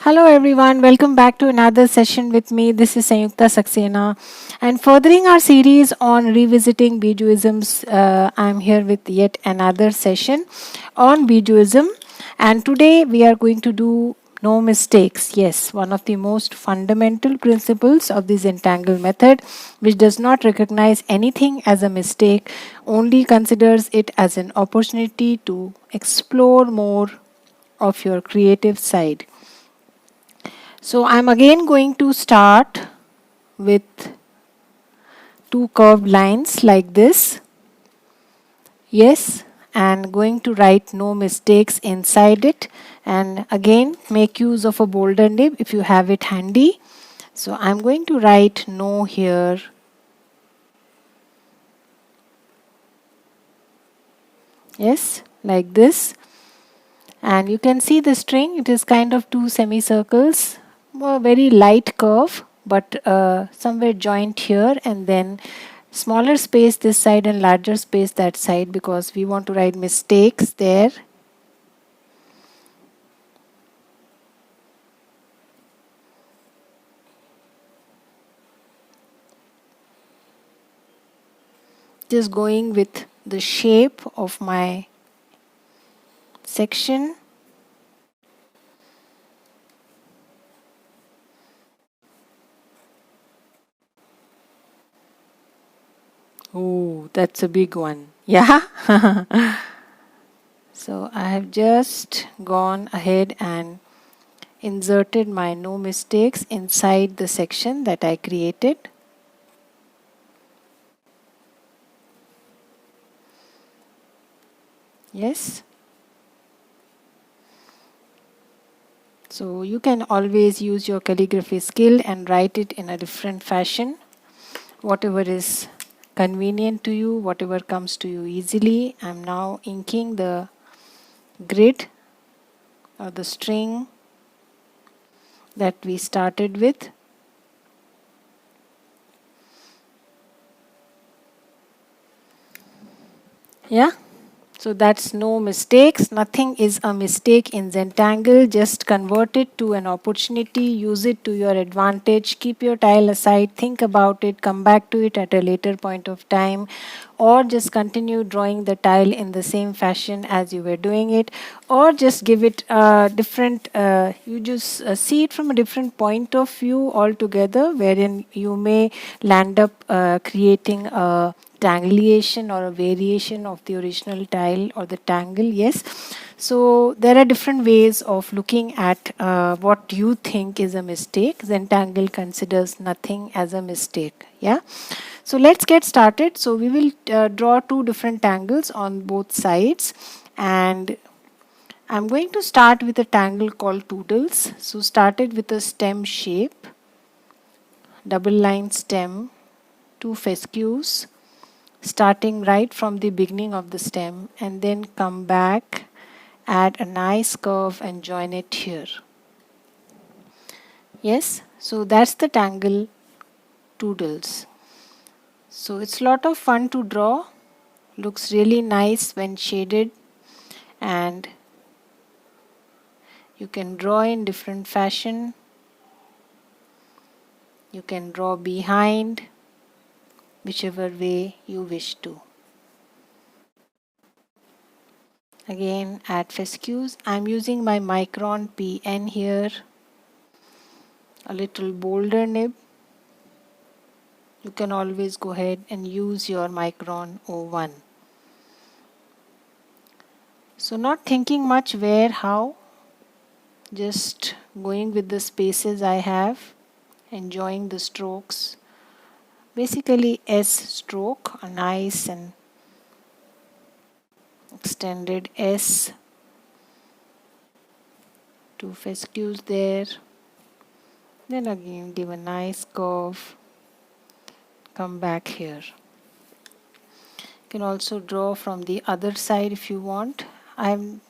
Hello everyone, welcome back to another session with me. This is Sanyukta Saxena. And furthering our series on revisiting Bijouisms, I'm here with yet another session on Bijouism. And today we are going to do no mistakes. Yes, one of the most fundamental principles of the Zentangle method, which does not recognize anything as a mistake, only considers it as an opportunity to explore more of your creative side. So I'm again going to start with two curved lines like this. Yes, and going to write no mistakes inside it, and again make use of a boulder nib if you have it handy. So I'm going to write no here. Yes, like this. And you can see the string, it is kind of two semicircles, a very light curve, but somewhere joint here, and then smaller space this side and larger space that side because we want to write mistakes there. Just going with the shape of my section. Oh, that's a big one. Yeah. So I have just gone ahead and inserted my no mistakes inside the section that I created. Yes. So you can always use your calligraphy skill and write it in a different fashion. Whatever is convenient to you, whatever comes to you easily. I'm now inking the grid or the string that we started with. Yeah. So that's no mistakes. Nothing is a mistake in Zentangle. Just convert it to an opportunity. Use it to your advantage. Keep your tile aside. Think about it. Come back to it at a later point of time. Or just continue drawing the tile in the same fashion as you were doing it. Or just give it a different, you just see it from a different point of view altogether, wherein you may land up creating a tangleation or a variation of the original tile or the tangle. Yes, so there are different ways of looking at what you think is a mistake. Zentangle considers nothing as a mistake. Yeah, so let's get started. So we will draw two different tangles on both sides, and I'm going to start with a tangle called toodles. So started with a stem shape, double line stem, two fescues, starting right from the beginning of the stem, and then come back, add a nice curve and join it here. Yes, so that's the tangle toodles. So it's a lot of fun to draw, looks really nice when shaded, and you can draw in different fashion. You can draw behind, whichever way you wish to. Again, add fescues. I'm using my Micron PN here, a little bolder nib. You can always go ahead and use your Micron 01. So not thinking much where, how, just going with the spaces I have, enjoying the strokes. Basically S stroke, a nice and extended S. Two fescues there. Then again give a nice curve. Come back here. You can also draw from the other side if you want. I'm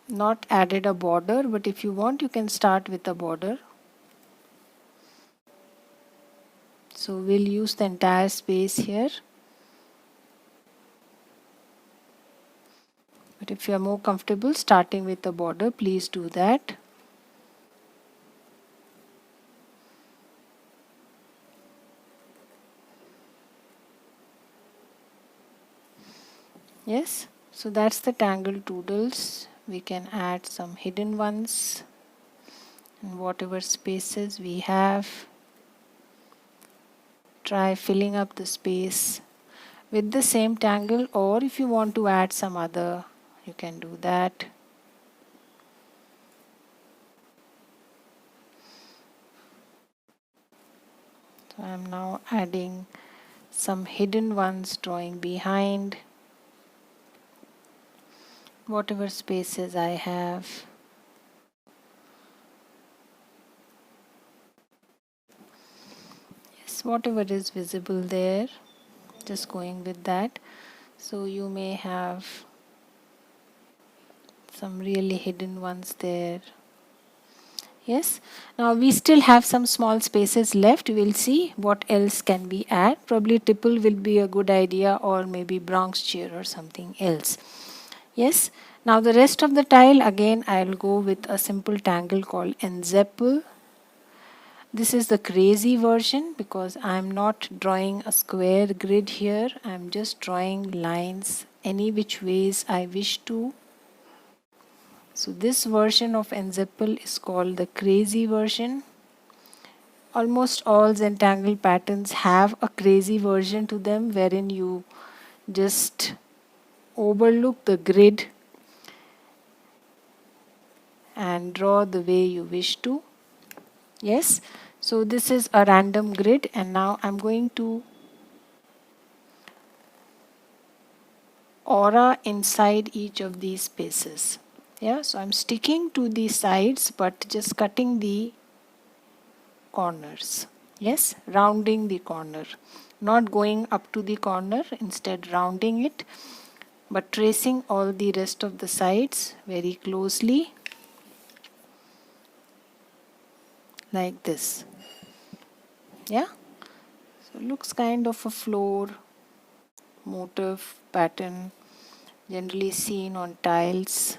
not added a border, but if you want you can start with a border. So we'll use the entire space here. But if you are more comfortable starting with a border, please do that. Yes, so that's the tangle doodles. We can add some hidden ones in whatever spaces we have. Try filling up the space with the same tangle, or if you want to add some other, you can do that. So I'm now adding some hidden ones, drawing behind whatever spaces I have. Yes, whatever is visible there, just going with that. So you may have some really hidden ones there. Yes, now we still have some small spaces left. We'll see what else can be added. Probably tipple will be a good idea, or maybe Bronx chair or something else. Yes, now the rest of the tile, again I'll go with a simple tangle called enzeppel. This is the crazy version because I'm not drawing a square grid here. I'm just drawing lines any which ways I wish to. So this version of enzeppel is called the crazy version. Almost all Zentangle patterns have a crazy version to them wherein you just overlook the grid and draw the way you wish to. Yes, so this is a random grid, and now I'm going to aura inside each of these spaces. Yeah, so I'm sticking to the sides but just cutting the corners. Yes, rounding the corner, not going up to the corner, instead rounding it, but tracing all the rest of the sides very closely like this. Yeah, so it looks kind of a floor motif pattern generally seen on tiles,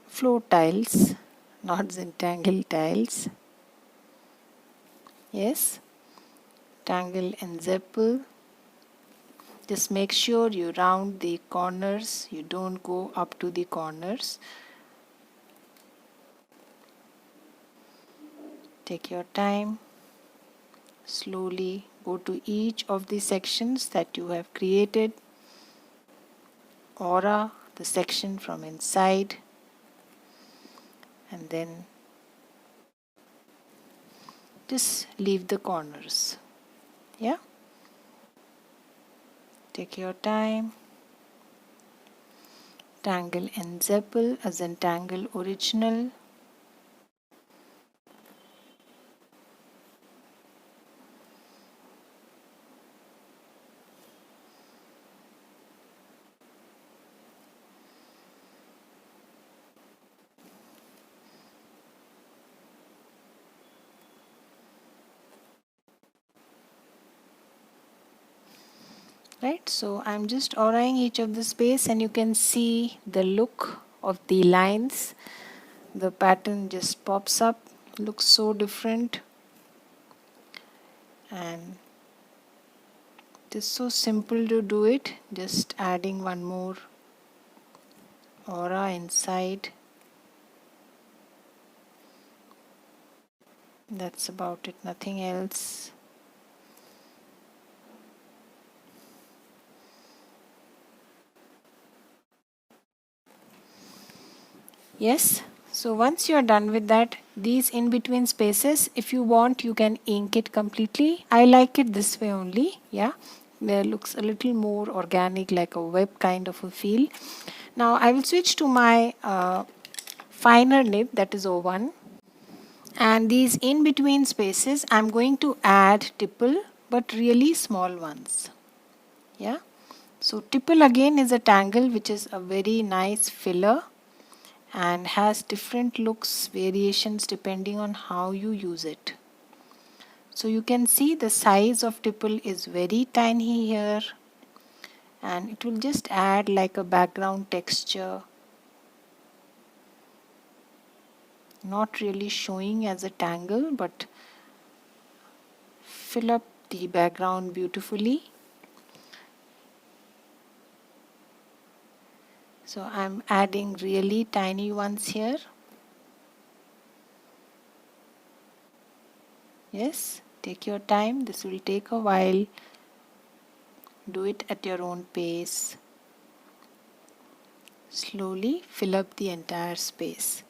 floor tiles, not Zentangle tiles. Yes, tangle and zeppel. Just make sure you round the corners, you don't go up to the corners. Take your time, slowly go to each of the sections that you have created. Aura, the section from inside, and then just leave the corners. Yeah, take your time. Tangle and zeppel as in tangle original. Right, so I'm just auraing each of the space, and you can see the look of the lines. The pattern just pops up, looks so different, and it is so simple to do it. Just adding one more aura inside. That's about it, nothing else. Yes, so once you are done with that, these in between spaces, if you want, you can ink it completely. I like it this way only. Yeah, it looks a little more organic, like a web kind of a feel. Now I will switch to my finer nib, that is O1, and these in between spaces I'm going to add tipple, but really small ones. Yeah, so tipple again is a tangle which is a very nice filler and has different looks variations depending on how you use it. So you can see the size of tipple is very tiny here, and it will just add like a background texture, not really showing as a tangle but fill up the background beautifully. So I'm adding really tiny ones here. Yes, take your time. This will take a while. Do it at your own pace. Slowly fill up the entire space.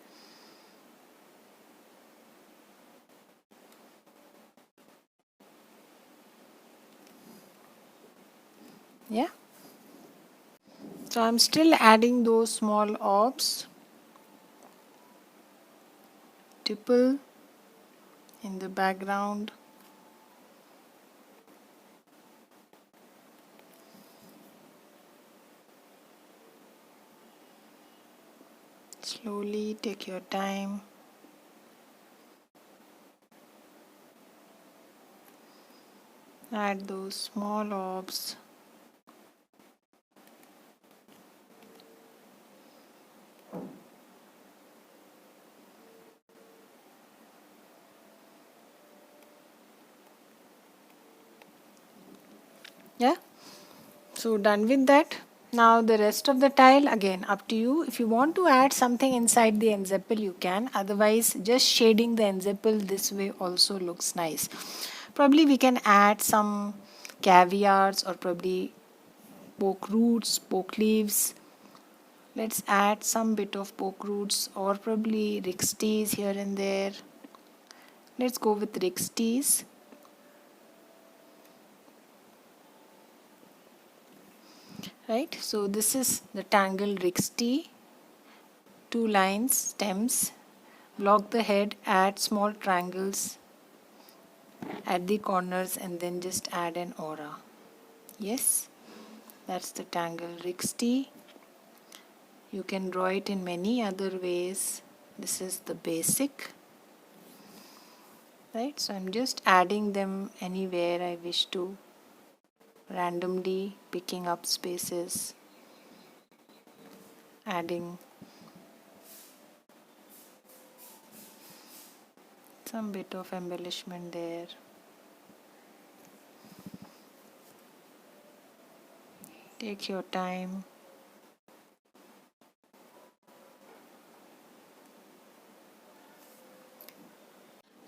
Yeah. So I'm still adding those small orbs. Tipple in the background. Slowly take your time. Add those small orbs. Yeah. So done with that. Now the rest of the tile, again up to you. If you want to add something inside the enzeple, you can. Otherwise, just shading the enzeple this way also looks nice. Probably we can add some caviars or probably poke roots, poke leaves. Let's add some bit of poke roots or probably rixties here and there. Let's go with rixties. Right, so this is the tangle rixty. 2 lines, stems. Block the head, add small triangles at the corners and then just add an aura. Yes, that's the tangle rixty. You can draw it in many other ways. This is the basic. Right, so I'm just adding them anywhere I wish to, randomly picking up spaces, adding some bit of embellishment there. Take your time.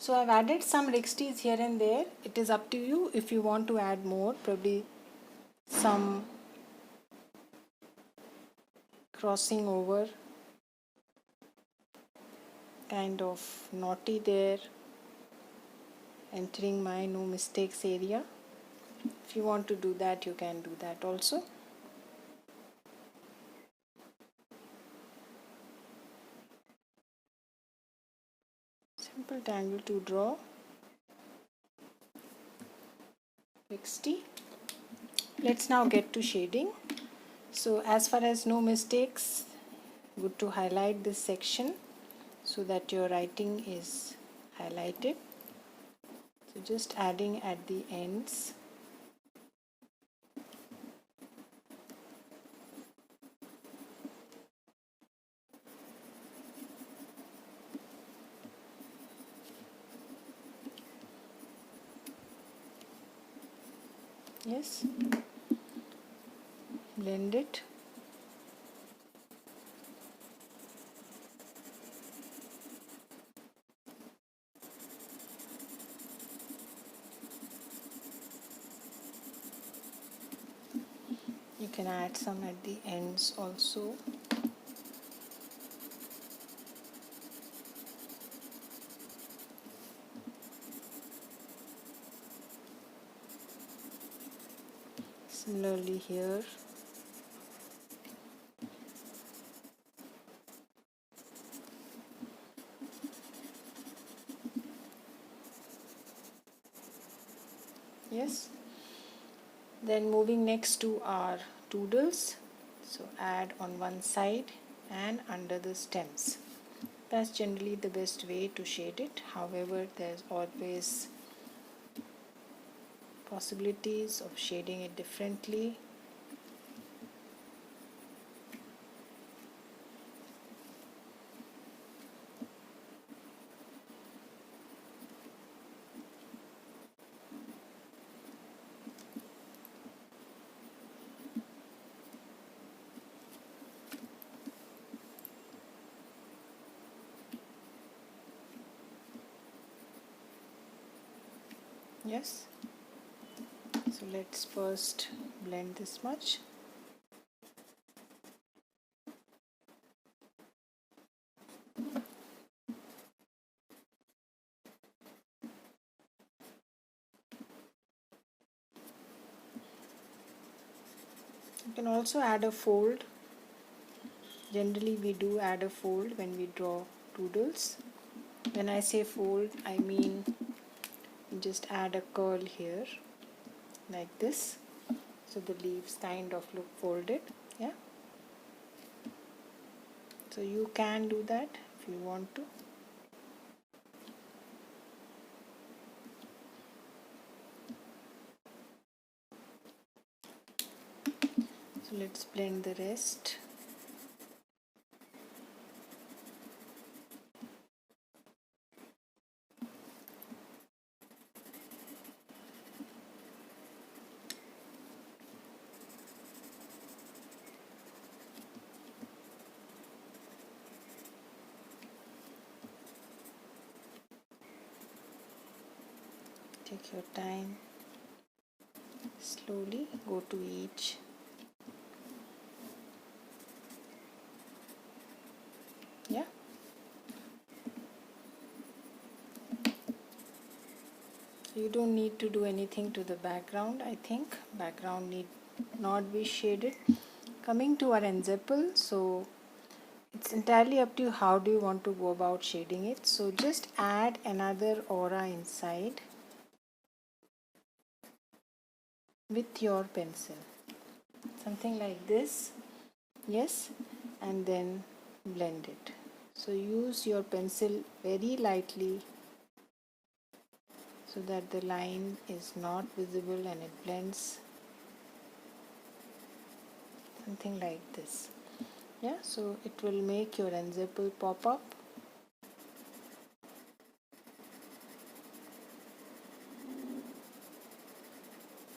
So I've added some rixties here and there. It is up to you if you want to add more, probably some crossing over, kind of naughty there, entering my no mistakes area. If you want to do that, you can do that also. Simple tangle to draw. 60. Let's now get to shading. So as far as no mistakes, good to highlight this section so that your writing is highlighted. So just adding at the ends. Yes, blend it. You can add some at the ends also. Similarly here. Yes. Then moving next to our doodles. So add on one side and under the stems. That's generally the best way to shade it. However, there's always possibilities of shading it differently. Yes, so let's first blend this much. You can also add a fold. Generally we do add a fold when we draw doodles. When I say fold, I mean just add a curl here like this, so the leaves kind of look folded. Yeah, so you can do that if you want to. So let's blend the rest. Take your time, slowly go to each. Yeah, you don't need to do anything to the background. I think background need not be shaded. Coming to our ensemble, so it's entirely up to you how do you want to go about shading it. So just add another aura inside with your pencil, something like this. Yes, and then blend it. So use your pencil very lightly so that the line is not visible and it blends, something like this. Yeah, so it will make your ensemble pop up.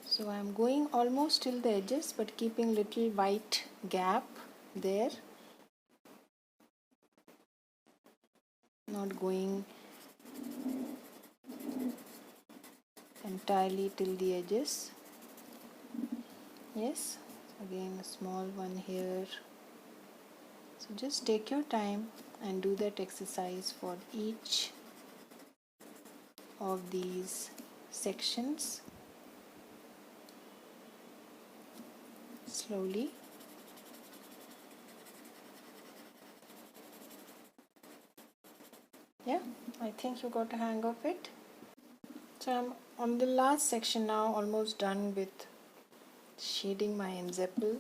So I am going almost till the edges but keeping little white gap there, not going entirely till the edges. Yes, again a small one here. So just take your time and do that exercise for each of these sections slowly. Yeah, I think you got a hang of it. So I'm on the last section now, almost done with shading my ensemble.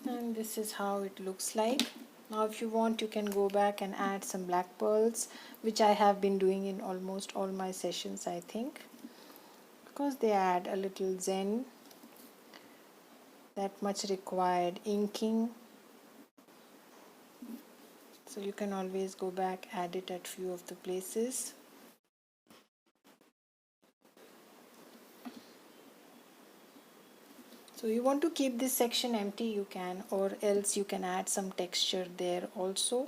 And this is how it looks like. Now if you want, you can go back and add some black pearls, which I have been doing in almost all my sessions, I think, because they add a little zen, that much required inking. So you can always go back, add it at few of the places. So you want to keep this section empty, you can, or else you can add some texture there also.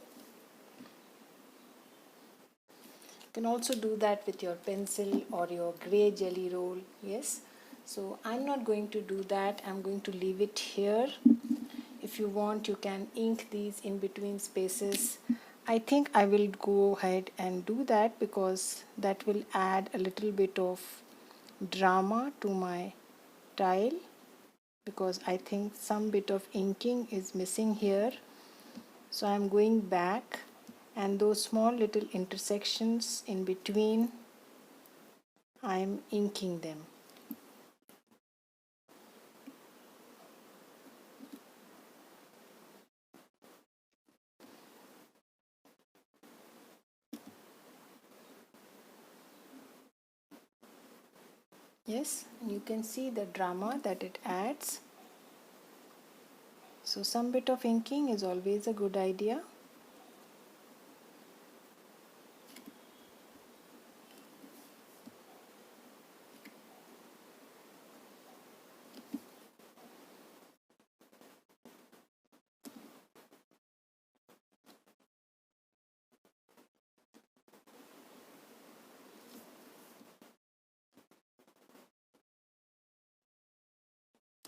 You can also do that with your pencil or your gray Gellyroll. Yes, so I'm not going to do that. I'm going to leave it here. If you want, you can ink these in between spaces. I think I will go ahead and do that because that will add a little bit of drama to my tile, because I think some bit of inking is missing here. So I'm going back, and those small little intersections in between, I'm inking them. Yes, you can see the drama that it adds. So some bit of inking is always a good idea.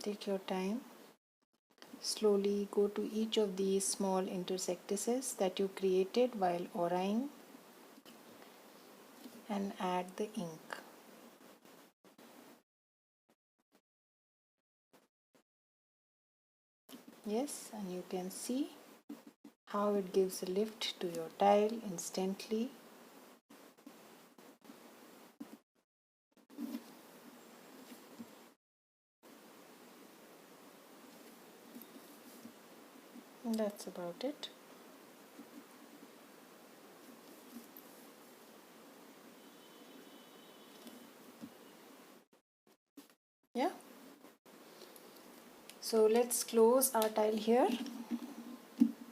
Take your time. Slowly go to each of these small intersectices that you created while auraing and add the ink. Yes, and you can see how it gives a lift to your tile instantly. And that's about it. Yeah. So let's close our tile here.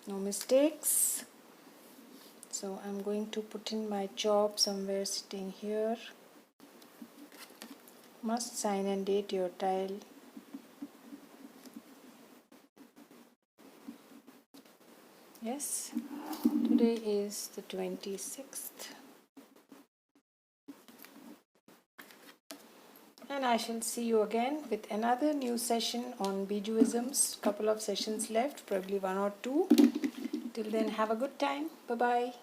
No mistakes. So I'm going to put in my job somewhere sitting here. Must sign and date your tile. Yes, today is the 26th. And I shall see you again with another new session on Bijouisms. Couple of sessions left, probably one or two. Till then, have a good time. Bye bye.